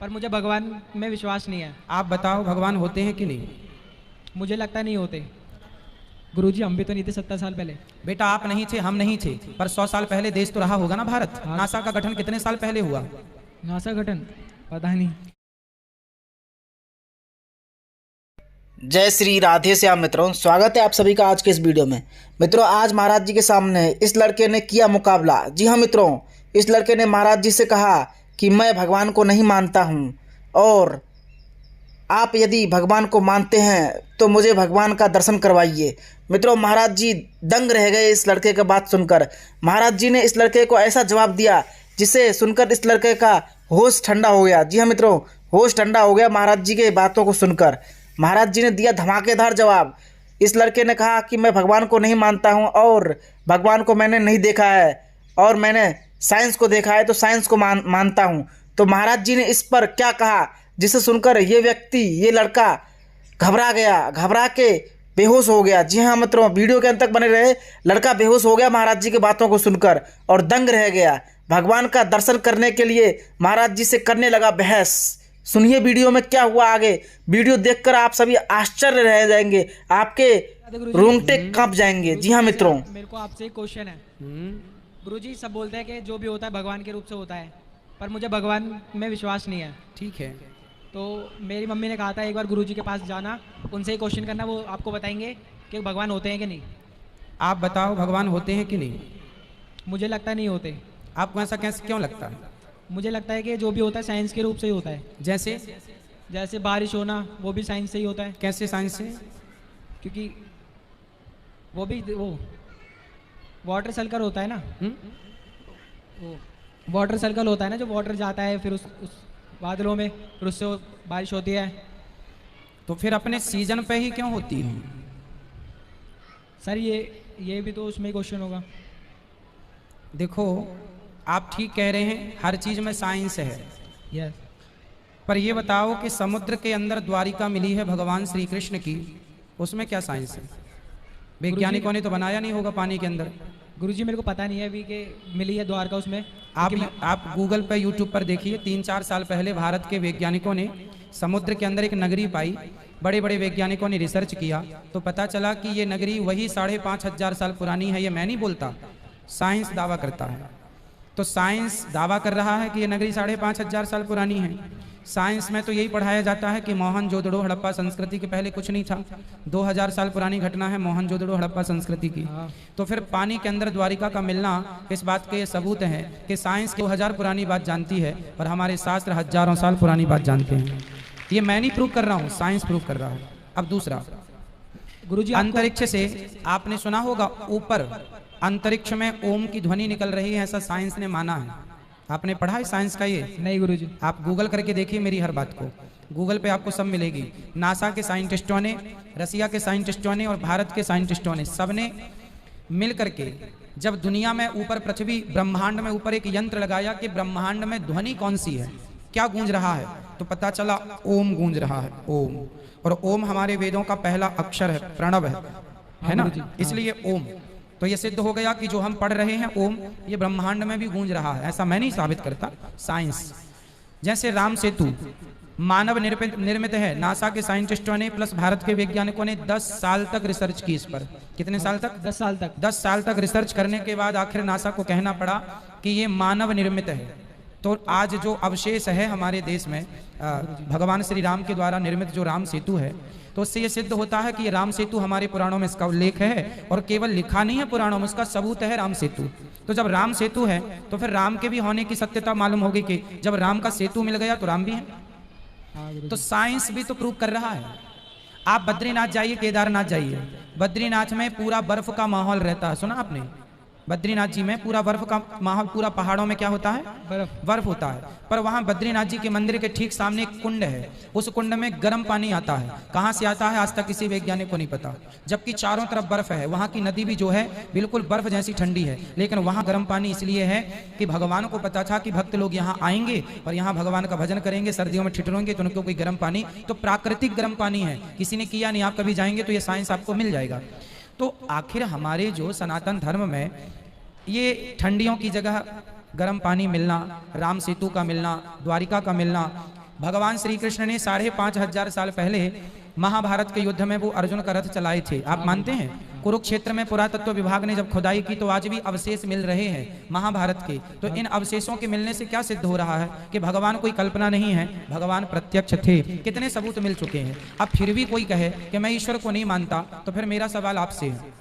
पर मुझे भगवान में विश्वास नहीं है। आप बताओ भगवान होते हैं कि नहीं? मुझे लगता नहीं होते। गुरुजी हम भी तो नहीं थे 70 साल पहले। बेटा आप नहीं थे, हम नहीं थे, पर 100 साल पहले देश तो रहा होगा ना भारत। हाँ। नासा का गठन कितने साल पहले हुआ? नासा गठन पता नहीं। जय श्री राधे श्याम मित्रों, स्वागत है आप सभी का आज के इस वीडियो में। मित्रों आज महाराज जी के सामने इस लड़के ने किया मुकाबला। जी हाँ मित्रों, इस लड़के ने महाराज जी से कहा कि मैं भगवान को नहीं मानता हूँ और आप यदि भगवान को मानते हैं तो मुझे भगवान का दर्शन करवाइए। मित्रों महाराज जी दंग रह गए इस लड़के की बात सुनकर। महाराज जी ने इस लड़के को ऐसा जवाब दिया जिसे सुनकर इस लड़के का होश ठंडा हो गया। जी हाँ मित्रों, होश ठंडा हो गया महाराज जी के बातों को सुनकर। महाराज जी ने दिया धमाकेदार जवाब। इस लड़के ने कहा कि मैं भगवान को नहीं मानता हूँ और भगवान को मैंने नहीं देखा है और मैंने साइंस को देखा है तो साइंस को मानता हूँ। तो महाराज जी ने इस पर क्या कहा जिसे सुनकर ये व्यक्ति, ये लड़का घबरा गया, घबरा के बेहोश हो गया। जी हाँ मित्रों, वीडियो के अंत तक बने रहे। लड़का बेहोश हो गया महाराज जी की बातों को सुनकर और दंग रह गया। भगवान का दर्शन करने के लिए महाराज जी से करने लगा बहस। सुनिए वीडियो में क्या हुआ आगे। वीडियो देखकर आप सभी आश्चर्य रह जाएंगे, आपके रोंगटे कांप जाएंगे। जी हाँ मित्रों, मेरे को आपसे एक क्वेश्चन है। गुरुजी सब बोलते हैं कि जो भी होता है भगवान के रूप से होता है, पर मुझे भगवान में विश्वास नहीं है। ठीक है, तो मेरी मम्मी ने कहा था एक बार गुरुजी के पास जाना, उनसे ही क्वेश्चन करना, वो आपको बताएंगे कि भगवान होते हैं कि नहीं। आप बताओ भगवान होते हैं कि नहीं? मुझे लगता नहीं होते। आपको ऐसा कैसे क्यों लगता है? मुझे लगता है कि जो भी होता है साइंस के रूप से ही होता है। जैसे बारिश होना वो भी साइंस से ही होता है, कैसे साइंस से? क्योंकि वो वाटर सर्कल होता है ना। वो वाटर सर्कल होता है ना, जो वाटर जाता है फिर उस बादलों में, फिर उससे बारिश होती है। तो फिर अपने सीजन पे ही क्यों होती है? सर ये भी तो उसमें क्वेश्चन होगा। देखो आप ठीक कह रहे हैं, हर चीज में साइंस है। यस। पर ये बताओ कि समुद्र के अंदर द्वारिका मिली है भगवान श्री कृष्ण की, उसमें क्या साइंस है? वैज्ञानिकों ने तो बनाया नहीं होगा पानी के अंदर। गुरुजी मेरे को पता नहीं है अभी कि मिली है द्वारका उसमें। आप गूगल पर यूट्यूब पर देखिए, 3-4 साल पहले भारत के वैज्ञानिकों ने समुद्र के अंदर एक नगरी पाई। बड़े बड़े वैज्ञानिकों ने रिसर्च किया तो पता चला कि ये नगरी वही 5,500 साल पुरानी है। ये मैं नहीं बोलता, साइंस दावा करता है। तो साइंस दावा कर रहा है कि ये नगरी 5,500 साल पुरानी है। साइंस में तो यही पढ़ाया जाता है कि मोहनजोदड़ो हड़प्पा संस्कृति के पहले कुछ नहीं था। 2000 साल पुरानी घटना है मोहनजोदड़ो हड़प्पा संस्कृति की। तो फिर पानी के अंदर द्वारिका का मिलना इस बात के सबूत है कि साइंस 2000 पुरानी बात जानती है पर हमारे शास्त्र हजारों साल पुरानी बात जानते हैं। ये मैं नहीं प्रूव कर रहा हूँ, साइंस प्रूव कर रहा है। अब दूसरा, गुरुजी अंतरिक्ष से आपने सुना होगा ऊपर अंतरिक्ष में ओम की ध्वनि निकल रही है, ऐसा साइंस ने माना है। आपने पढ़ा है साइंस का ये? नहीं गुरुजी। आप गूगल करके देखिए मेरी हर बात को, गूगल पे आपको सब मिलेगी। नासा के साइंटिस्टों ने, रसिया के साइंटिस्टों ने और भारत के साइंटिस्टों ने, सबने मिल करके जब दुनिया में ऊपर पृथ्वी ब्रह्मांड में ऊपर एक यंत्र लगाया कि ब्रह्मांड में ध्वनि कौन सी है, क्या गूंज रहा है, तो पता चला ओम गूंज रहा है। ओम, और ओम हमारे वेदों का पहला अक्षर है, प्रणव है ना, इसलिए ओम। तो ये सिद्ध हो गया कि जो हम पढ़ रहे हैं ओम, ये ब्रह्मांड में भी गूंज रहा है। ऐसा मैं नहीं साबित करता, साइंस। जैसे राम सेतु मानव निर्मित है, नासा के साइंटिस्टों ने प्लस भारत के वैज्ञानिकों ने 10 साल तक रिसर्च की इस पर। कितने साल तक? 10 साल तक। 10 साल तक रिसर्च करने के बाद आखिर नासा को कहना पड़ा कि ये मानव निर्मित है। तो आज जो अवशेष है हमारे देश में भगवान श्री राम के द्वारा निर्मित जो राम सेतु है, तो उससे ये सिद्ध होता है कि ये राम सेतु हमारे पुराणों में इसका उल्लेख है और केवल लिखा नहीं है पुराणों में, उसका सबूत है राम सेतु। तो जब राम सेतु है तो फिर राम के भी होने की सत्यता मालूम होगी कि जब राम का सेतु मिल गया तो राम भी है। तो साइंस भी तो प्रूव कर रहा है। आप बद्रीनाथ जाइए, केदारनाथ जाइए, बद्रीनाथ में पूरा बर्फ का माहौल रहता है, सुना आपने? बद्रीनाथ जी में पूरा बर्फ का माहौल, पूरा पहाड़ों में क्या होता है? बर्फ होता है। पर वहां बद्रीनाथ जी के मंदिर के ठीक सामने एक कुंड है, उस कुंड में गर्म पानी आता है। कहां से आता है आज तक किसी वैज्ञानिक को नहीं पता, जबकि चारों तरफ बर्फ है। वहां की नदी भी जो है बिल्कुल बर्फ जैसी ठंडी है, लेकिन वहां गर्म पानी इसलिए है कि भगवान को पता था कि भक्त लोग यहाँ आएंगे और यहाँ भगवान का भजन करेंगे, सर्दियों में ठिठुरेंगे, तो उनको कोई गर्म पानी, तो प्राकृतिक गर्म पानी है, किसी ने किया नहीं। आप कभी जाएंगे तो ये साइंस आपको मिल जाएगा। तो आखिर हमारे जो सनातन धर्म में ये ठंडियों की जगह गर्म पानी मिलना, राम सेतु का मिलना, द्वारिका का मिलना, भगवान श्री कृष्ण ने 5,500 साल पहले महाभारत के युद्ध में वो अर्जुन का रथ चलाए थे। आप मानते हैं? कुरुक्षेत्र में पुरातत्व विभाग ने जब खुदाई की तो आज भी अवशेष मिल रहे हैं महाभारत के। तो इन अवशेषों के मिलने से क्या सिद्ध हो रहा है कि भगवान कोई कल्पना नहीं है, भगवान प्रत्यक्ष थे। कितने सबूत मिल चुके हैं। अब फिर भी कोई कहे कि मैं ईश्वर को नहीं मानता, तो फिर मेरा सवाल आपसे है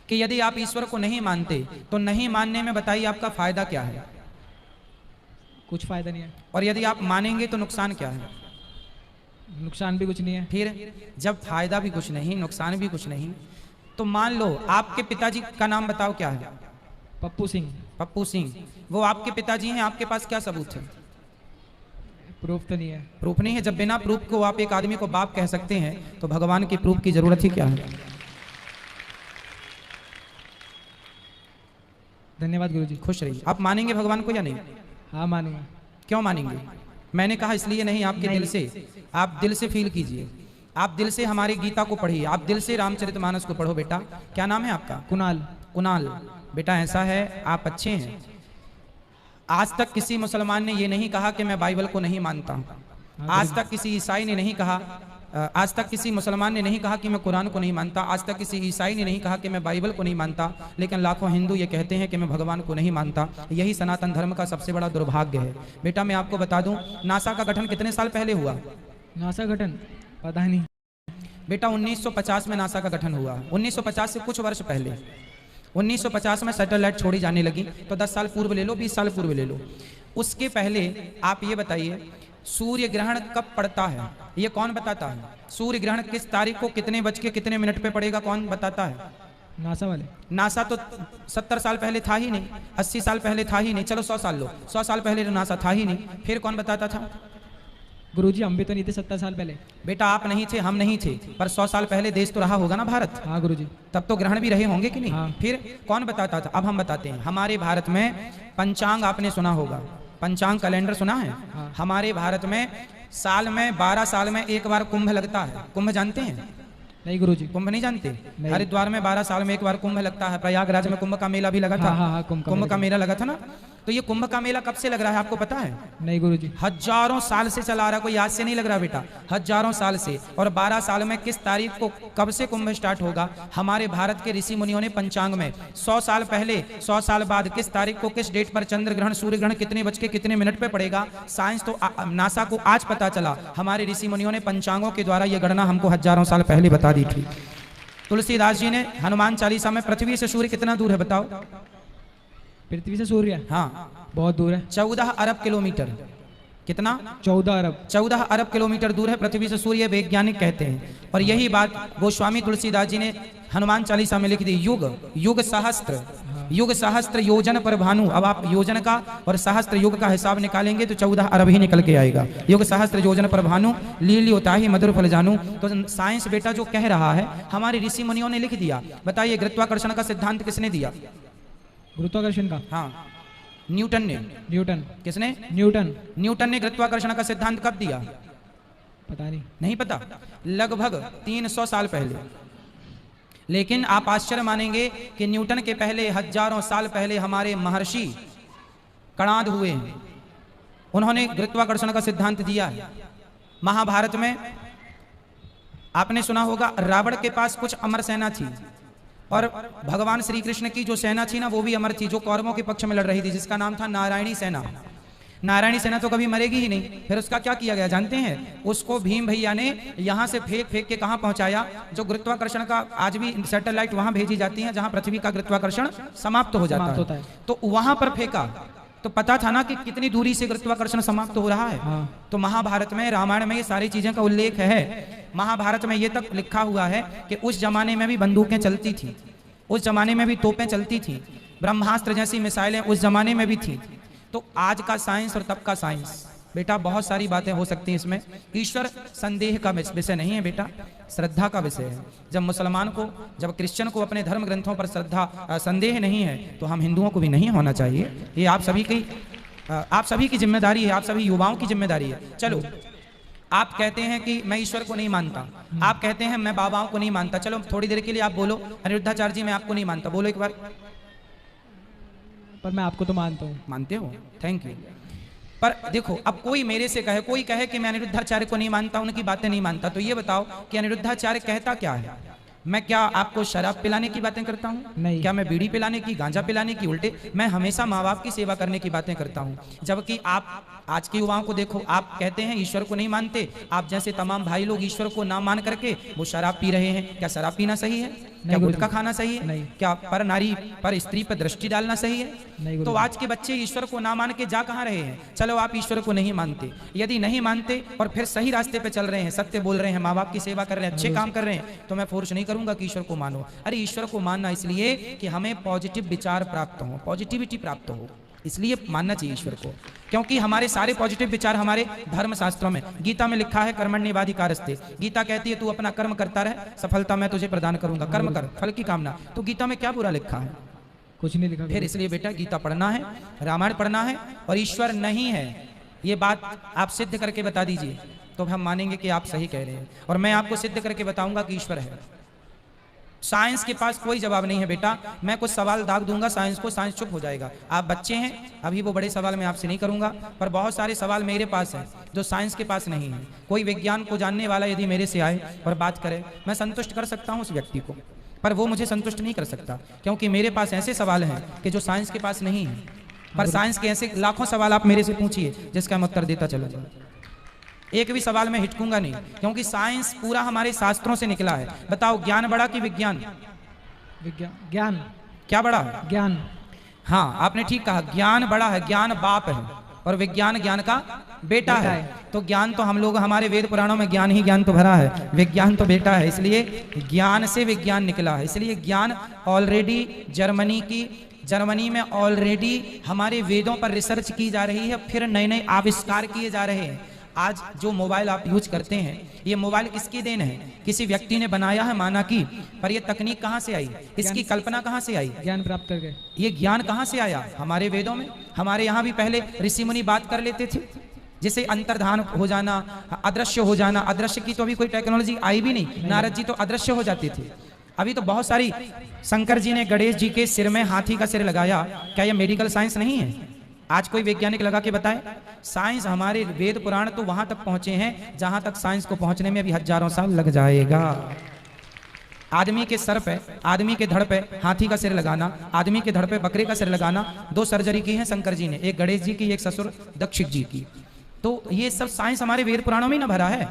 कि यदि आप ईश्वर को नहीं मानते तो नहीं मानने में बताइए आपका फायदा क्या है? कुछ फायदा नहीं है। और यदि आप मानेंगे तो नुकसान क्या है? नुकसान भी कुछ नहीं है। फिर जब फायदा भी कुछ नहीं, नुकसान भी कुछ नहीं, तो मान लो आपके पिताजी का नाम बताओ क्या है? पप्पू सिंह। पप्पू सिंह, वो आपके पिताजी हैं। आपके पास क्या सबूत है? प्रूफ तो नहीं है। प्रूफ नहीं है। जब बिना प्रूफ को आप एक आदमी को बाप कह सकते हैं तो भगवान की प्रूफ की जरूरत ही क्या है? धन्यवाद गुरुजी। खुश रहिए। आप मानेंगे भगवान को या नहीं? हाँ मानूंगा। क्यों मानेंगे? मैंने कहा इसलिए नहीं, आपके दिल से, आप दिल से फील कीजिए, आप दिल से हमारी गीता को पढ़िए, आप दिल से रामचरितमानस को पढ़ो। बेटा क्या नाम है आपका? कुणाल। कुणाल, बेटा ऐसा है, आप अच्छे हैं। आज तक किसी मुसलमान ने ये नहीं कहा कि मैं बाइबल को नहीं मानता हूं। आज तक किसी ईसाई ने नहीं कहा, आज तक किसी मुसलमान ने नहीं कहा कि मैं कुरान को नहीं मानता। आज तक किसी ईसाई ने नहीं कहा कि मैं बाइबल को नहीं मानता। लेकिन लाखों हिंदू ये कहते हैं कि मैं भगवान को नहीं मानता। यही सनातन धर्म का सबसे बड़ा दुर्भाग्य है। बेटा मैं आपको बता दूं, नासा का गठन कितने साल पहले हुआ? नासा गठन पता नहीं बेटा 1950 में नासा का गठन हुआ। 1950 से कुछ वर्ष पहले 1950 में सैटेलाइट छोड़ी जाने लगी। तो 10 साल पूर्व ले लो, 20 साल पूर्व ले लो। उसके पहले आप ये बताइए सूर्य ग्रहण कब पड़ता है? ये कौन बताता है? सूर्य ग्रहण किस तारीख को कितने बज के कितने मिनट पे पड़ेगा, कौन बताता है? नासा वाले। नासा तो 70 साल पहले था ही नहीं, 80 साल पहले था ही नहीं, चलो 100 साल लो, 100 साल पहले तो नासा था ही नहीं। फिर कौन बताता था? गुरुजी हम भी तो नहीं थे 70 साल पहले। बेटा आप नहीं थे, हम नहीं थे, पर 100 साल पहले देश तो रहा होगा ना भारत। हाँ गुरुजी। तब तो ग्रहण भी रहे होंगे कि नहीं? हाँ। फिर कौन बताता था? अब हम बताते हैं। हमारे भारत में पंचांग आपने सुना होगा, पंचांग कैलेंडर सुना है? हाँ। हमारे भारत में साल में 12 साल में एक बार कुंभ लगता है। कुंभ जानते हैं? नहीं गुरुजी। कुंभ नहीं जानते? नहीं। हरिद्वार में 12 साल में एक बार कुंभ लगता है। प्रयागराज में कुंभ का मेला भी लगा था। हाँ, कुंभ का मेला लगा था ना। तो ये कुंभ का मेला कब से लग रहा है आपको पता है? नहीं गुरुजी। हजारों साल से चला रहा, कोई आज से नहीं लग रहा बेटा, हजारों साल से। और 12 साल में किस तारीख को कब से कुंभ स्टार्ट होगा? हमारे भारत के ऋषि मुनियों ने पंचांग में 100 साल पहले 100 साल बाद किस तारीख को किस डेट पर चंद्र ग्रहण सूर्य ग्रहण कितने बज के कितने मिनट पे पड़ेगा, साइंस तो नासा को आज पता चला। हमारे ऋषि मुनियों ने पंचांगों के द्वारा यह गणना हमको हजारों साल पहले बता दी थी। तुलसीदास जी ने हनुमान चालीसा में पृथ्वी से सूर्य कितना दूर है बताओ? पृथ्वी से सूर्य? हाँ बहुत दूर है। 14 अरब किलोमीटर। कितना? 14 अरब। 14 अरब किलोमीटर दूर है पृथ्वी से सूर्य, वैज्ञानिक कहते हैं। और यही बात गोस्वामी तुलसीदास जी ने हनुमान चालीसा में लिख दी। युग युग सहस्त्र, युग सहस्त्र योजन पर भानु। अब आप योजन का और सहस्त्र युग का हिसाब निकालेंगे तो 14 अरब ही निकल के आएगा। युग सहस्त्र योजन पर भानु लीली होता ही मधुर फल जानू। तो साइंस बेटा जो कह रहा है हमारे ऋषि मुनियों ने लिख दिया। बताइए गुरुत्वाकर्षण का सिद्धांत किसने दिया? गुरुत्वाकर्षण का? हाँ न्यूटन ने। न्यूटन। किसने? न्यूटन। न्यूटन ने गुरुत्वाकर्षण का सिद्धांत कब दिया? पता नहीं। नहीं पता? लगभग 300 साल पहले। लेकिन आप आश्चर्य मानेंगे कि न्यूटन के पहले हजारों साल पहले हमारे महर्षि कणाद हुए हैं, उन्होंने गुरुत्वाकर्षण का सिद्धांत दिया है। महाभारत में आपने सुना होगा रावण के पास कुछ अमर सेना थी और भगवान श्री कृष्ण की जो सेना थी ना वो भी अमर थी, जो कौरवों के पक्ष में लड़ रही थी, जिसका नाम था नारायणी सेना। नारायणी सेना तो कभी मरेगी ही नहीं। फिर उसका क्या किया गया जानते हैं? उसको भीम भैया ने यहां से फेंक फेंक के कहां पहुंचाया? जो गुरुत्वाकर्षण का आज भी सैटेलाइट वहां भेजी जाती है जहां पृथ्वी का गुरुत्वाकर्षण समाप्त हो जाता है, तो वहां पर फेंका। तो पता था ना कि कितनी दूरी से गुरुत्वाकर्षण समाप्त हो रहा है। हाँ। तो महाभारत में रामायण में ये सारी चीजें का उल्लेख है। महाभारत में ये तक लिखा हुआ है कि उस जमाने में भी बंदूकें चलती थी, उस जमाने में भी तोपें चलती थी, ब्रह्मास्त्र जैसी मिसाइलें उस जमाने में भी थी। तो आज का साइंस और तब का साइंस बेटा बहुत सारी बातें हो सकती हैं इसमें। ईश्वर संदेह का विषय नहीं है बेटा, श्रद्धा का विषय है। जब मुसलमान को, जब क्रिश्चियन को अपने धर्म ग्रंथों पर श्रद्धा संदेह नहीं है तो हम हिंदुओं को भी नहीं होना चाहिए। ये आप सभी की जिम्मेदारी है, आप सभी युवाओं की जिम्मेदारी है। चलो आप कहते हैं कि मैं ईश्वर को नहीं मानता, आप कहते हैं मैं बाबाओं को नहीं मानता। चलो थोड़ी देर के लिए आप बोलो अनिरुद्धाचार्य जी मैं आपको नहीं मानता, बोलो एक बार। पर मैं आपको तो मानता हूँ। मानते हो? Thank you. पर देखो, अब कोई मेरे से कहे, कोई कहे कि मैं अनिरुद्धाचार्य को नहीं मानता, उनकी बातें नहीं मानता, तो ये बताओ कि अनिरुद्धाचार्य कहता क्या है? मैं क्या आपको शराब पिलाने की बातें करता हूँ? नहीं। क्या मैं बीड़ी पिलाने की, गांजा पिलाने की? उल्टे मैं हमेशा माँ बाप की सेवा करने की बातें करता हूँ। जबकि आप आज के युवाओं को देखो, आप कहते हैं ईश्वर को नहीं मानते, आप जैसे तमाम भाई लोग ईश्वर को ना मान करके वो शराब पी रहे हैं। क्या शराब पीना सही है? क्या गुटखा खाना सही है? नहीं। क्या पर नारी पर स्त्री पर दृष्टि डालना सही है? नहीं। तो आज के बच्चे ईश्वर को ना मान के जा कहाँ रहे हैं? चलो आप ईश्वर को नहीं मानते, यदि नहीं मानते और फिर सही रास्ते पे चल रहे हैं, सत्य बोल रहे हैं, माँ बाप की सेवा कर रहे हैं, अच्छे काम कर रहे हैं, तो मैं फोर्स नहीं करूंगा कि ईश्वर को मानो। अरे ईश्वर को मानना इसलिए कि हमें पॉजिटिव विचार प्राप्त हो, पॉजिटिविटी प्राप्त हो, इसलिए मानना चाहिए ईश्वर को। क्योंकि हमारे सारे पॉजिटिव विचार हमारे धर्म शास्त्रों में, गीता में लिखा है कर्मण्येवाधिकारस्ते। गीता कहती है तू अपना कर्म करता रह, सफलता मैं तुझे प्रदान करूंगा। कर्म कर, फल की कामना। तो गीता में क्या बुरा लिखा है? कुछ नहीं लिखा। फिर इसलिए बेटा गीता पढ़ना है, रामायण पढ़ना है, और ईश्वर नहीं है ये बात आप सिद्ध करके बता दीजिए, तो हम मानेंगे कि आप सही कह रहे हैं, और मैं आपको सिद्ध करके बताऊंगा कि ईश्वर है। साइंस के पास कोई जवाब नहीं है बेटा। मैं कुछ सवाल दाग दूंगा साइंस को, साइंस चुप हो जाएगा। आप बच्चे हैं, अभी वो बड़े सवाल मैं आपसे नहीं करूंगा, पर बहुत सारे सवाल मेरे पास हैं जो साइंस के पास नहीं है। कोई विज्ञान को जानने वाला यदि मेरे से आए और बात करे, मैं संतुष्ट कर सकता हूं उस व्यक्ति को, पर वो मुझे संतुष्ट नहीं कर सकता, क्योंकि मेरे पास ऐसे सवाल हैं कि जो साइंस के पास नहीं है। पर साइंस के ऐसे लाखों सवाल आप मेरे से पूछिए जिसका मैं उत्तर देता चला जाऊँ, एक भी सवाल में हिचकूंगा नहीं, क्योंकि साइंस पूरा हमारे शास्त्रों से निकला है। बताओ ज्ञान बड़ा कि विज्ञान? ज्ञान। क्या बड़ा है? ज्ञान। हाँ, आपने ठीक कहा, ज्ञान बड़ा है, ज्ञान बाप है और विज्ञान ज्ञान का बेटा है। तो ज्ञान तो हम लोग, हमारे वेद पुराणों में ज्ञान ही ज्ञान तो भरा है, विज्ञान तो बेटा है, इसलिए ज्ञान से विज्ञान निकला है। इसलिए ज्ञान ऑलरेडी जर्मनी में ऑलरेडी हमारे वेदों पर रिसर्च की जा रही है, फिर नए नए आविष्कार किए जा रहे हैं। आज जो मोबाइल आप यूज करते हैं, ये मोबाइल किसकी देन है? किसी व्यक्ति ने बनाया है, माना कि, पर ये तकनीक कहाँ से आई? इसकी कल्पना कहाँ से आई? ज्ञान प्राप्त करके। ये ज्ञान कहाँ से आया? हमारे वेदों में। हमारे यहाँ भी पहले ऋषि मुनि बात कर लेते थे, जिसे अंतर्धान हो जाना, अदृश्य हो जाना। अदृश्य की तो अभी कोई टेक्नोलॉजी आई भी नहीं, नारद जी तो अदृश्य हो जाते थे। अभी तो बहुत सारी, शंकर जी ने गणेश जी के सिर में हाथी का सिर लगाया, क्या यह मेडिकल साइंस नहीं है? आज कोई वैज्ञानिक लगा के बताए? साइंस, हमारे वेद पुराण तो वहां तक पहुंचे हैं जहां तक साइंस को पहुंचने में अभी हजारों साल लग जाएगा। आदमी के सर पे, आदमी के धड़ पे हाथी का सिर लगाना, आदमी के धड़ पे बकरे का सिर लगाना, 2 सर्जरी की है शंकर जी ने, एक गणेश जी की, एक ससुर दक्षिण जी की। तो ये सब साइंस हमारे वेद पुराणों में ना भरा है।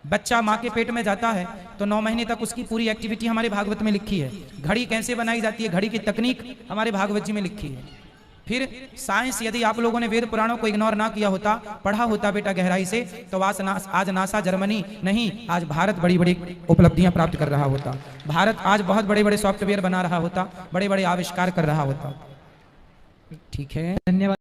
बच्चा माँ के पेट में जाता है तो 9 महीने तक उसकी पूरी एक्टिविटी हमारे भागवत में लिखी है। घड़ी कैसे बनाई जाती है, घड़ी की तकनीक हमारे भागवत जी में लिखी है। फिर साइंस, यदि आप लोगों ने वेद पुराणों को इग्नोर ना किया होता, पढ़ा होता बेटा गहराई से, तो आज नासा जर्मनी नहीं, आज भारत बड़ी बड़ी उपलब्धियां प्राप्त कर रहा होता। भारत आज बहुत बड़े बड़े सॉफ्टवेयर बना रहा होता, बड़े बड़े आविष्कार कर रहा होता। ठीक है, धन्यवाद।